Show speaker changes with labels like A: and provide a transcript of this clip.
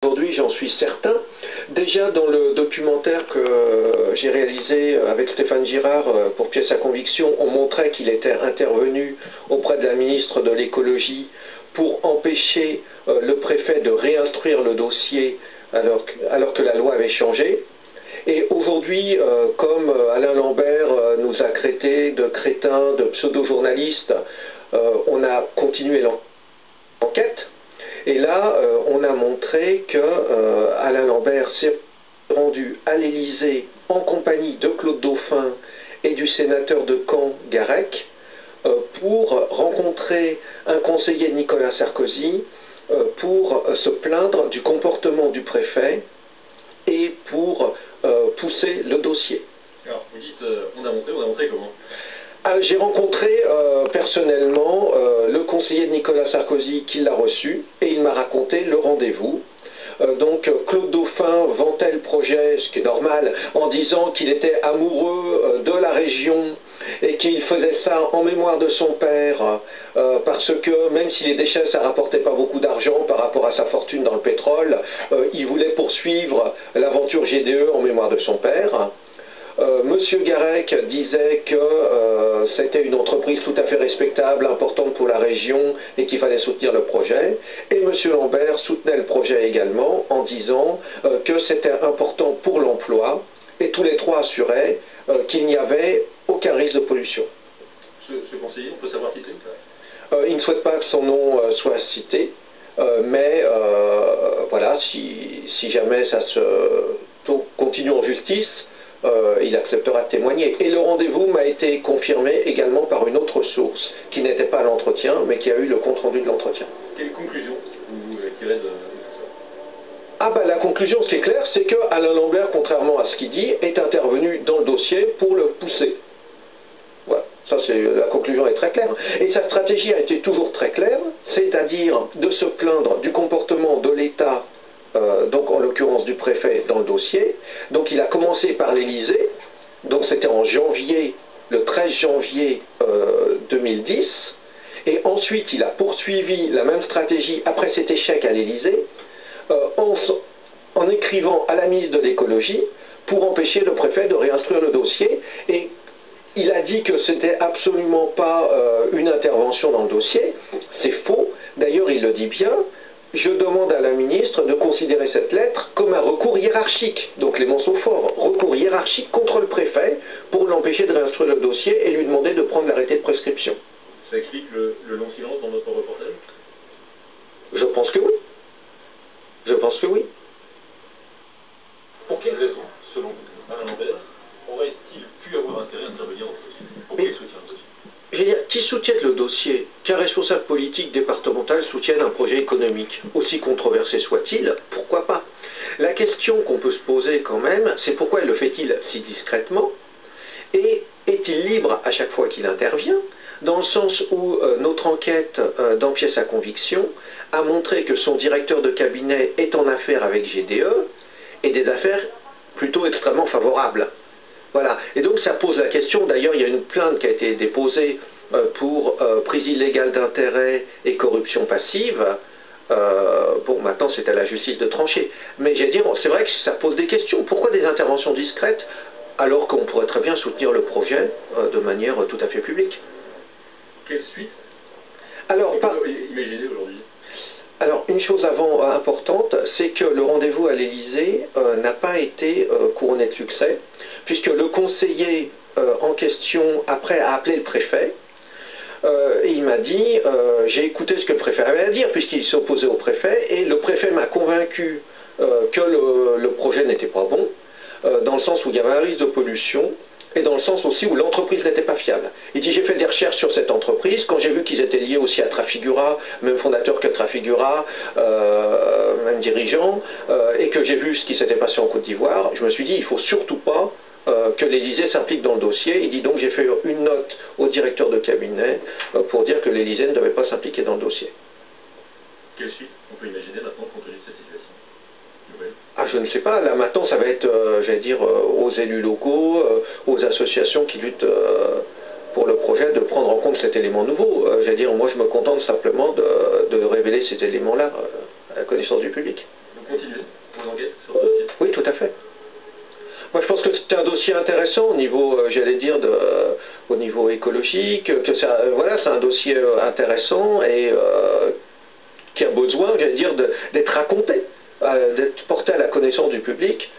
A: aujourd'hui, j'en suis certain. Déjà dans le documentaire que j'ai réalisé avec Stéphane Girard pour Pièce à conviction, on montrait qu'il était intervenu auprès de la ministre de l'écologie pour empêcher le préfet de réinstruire le dossier alors que la loi avait changé. Et aujourd'hui, comme Alain Lambert nous a traités de crétins, de pseudo-journalistes, on a continué l'enquête. Et là, on a montré que Alain Lambert s'est rendu à l'Élysée en compagnie de Claude Dauphin et du sénateur de Caen, Garec, pour rencontrer un conseiller de Nicolas Sarkozy pour se plaindre du comportement du préfet et pour pousser le dossier.
B: Alors, vous dites, on a montré comment?
A: J'ai rencontré personnellement le conseiller de Nicolas Sarkozy qui l'a reçu et il m'a raconté le rendez-vous. Donc Claude Dauphin vantait le projet, ce qui est normal, en disant qu'il était amoureux de la région et qu'il faisait ça en mémoire de son père parce que même si les déchets ça rapportait pas beaucoup d'argent par rapport à sa fortune dans le pétrole, il voulait poursuivre l'aventure GDE en mémoire de son père. Monsieur Garec disait que c'était une entreprise tout à fait respectable, importante pour la région et qu'il fallait soutenir le projet. Et Monsieur Lambert soutenait le projet également en disant que c'était important pour l'emploi et tous les trois assuraient qu'il n'y avait aucun risque de pollution.
B: Ce conseiller, on peut savoir qui c'est?
A: Il ne souhaite pas que son nom soit cité, mais voilà, si jamais ça se continue en justice, il acceptera de témoigner. Et le rendez-vous m'a été confirmé également par une autre source, qui n'était pas à l'entretien, mais qui a eu le compte-rendu de l'entretien.
B: Quelle conclusion vous tirez de tout ça?
A: La conclusion, c'est clair, c'est que Alain Lambert, contrairement à ce qu'il dit, est intervenu dans le dossier pour le pousser. Voilà, ça la conclusion est très claire. Et sa stratégie a été toujours très claire, c'est-à-dire de se plaindre du comportement de l'État, donc en l'occurrence du préfet dans le dossier. Donc il a commencé par l'Élysée, donc c'était en janvier, le 13 janvier 2010, et ensuite il a poursuivi la même stratégie après cet échec à l'Élysée, en écrivant à la ministre de l'écologie pour empêcher le préfet de réinstruire le dossier. Et il a dit que c'était absolument pas une intervention dans le dossier, c'est faux, d'ailleurs il le dit bien. Je demande à la ministre de considérer cette lettre comme un recours hiérarchique, donc les mots sont forts, recours hiérarchique contre le préfet pour l'empêcher de réinstruire le dossier et lui demander de prendre l'arrêté de prescription.
B: Ça explique le long silence dans notre reportage?
A: Je pense que oui. Je pense que oui.
B: Pour quelles raisons, selon Alain Lambert, aurait-il pu avoir intérêt à intervenir dans ce dossier? Pourquoi il soutient le dossier?
A: Je veux dire, qui soutienne le dossier, qu'un responsable politique départemental soutienne un projet économique, aussi controversé soit-il, pourquoi pas? La question qu'on peut se poser quand même, c'est pourquoi le fait-il si discrètement, et est-il libre à chaque fois qu'il intervient, dans le sens où notre enquête dans Pièce à conviction a montré que son directeur de cabinet est en affaire avec GDE, et des affaires plutôt extrêmement favorables. Voilà, et donc ça pose la question, d'ailleurs il y a une plainte qui a été déposée pour prise illégale d'intérêt et corruption passive. Bon, maintenant c'est à la justice de trancher. Mais j'ai dire, c'est vrai que ça pose des questions. Pourquoi des interventions discrètes alors qu'on pourrait très bien soutenir le projet de manière tout à fait publique?
B: Quelle suite?
A: Alors,
B: imaginez aujourd'hui.
A: Alors, une chose importante, c'est que le rendez-vous à l'Élysée n'a pas été couronné de succès, puisque le conseiller en question, après, a appelé le préfet, et il m'a dit, j'ai écouté ce que le préfet avait à dire, puisqu'il s'opposait au préfet, et le préfet m'a convaincu que le projet n'était pas bon, dans le sens où il y avait un risque de pollution, et dans le sens aussi où l'entreprise n'était pas fiable. Il dit, j'ai fait des recherches sur cette entreprise, quand j'ai vu qu'ils étaient liés aussi à Trafigura, même fondateur que Trafigura, même dirigeant, et que j'ai vu ce qui s'était passé en Côte d'Ivoire, je me suis dit, il ne faut surtout pas que l'Élysée s'implique dans le dossier. Il dit donc, j'ai fait une note au directeur de cabinet pour dire que l'Élysée ne devait pas s'impliquer dans le dossier.
B: Quelle suite on peut imaginer maintenant compte tenu de cette situation?
A: Je ne sais pas, là maintenant ça va être, j'allais dire, aux élus locaux, aux associations qui luttent pour le projet de prendre en compte cet élément nouveau. J'allais dire, moi je me contente simplement de révéler ces éléments-là à la connaissance du public.
B: Donc continuer vos enquêtes sur ce dossier?
A: Oui, tout à fait. Moi, je pense que c'est un dossier intéressant au niveau, j'allais dire, au niveau écologique, que voilà, c'est un dossier intéressant et qui a besoin, j'allais dire, d'être raconté, d'être porté à la connaissance du public.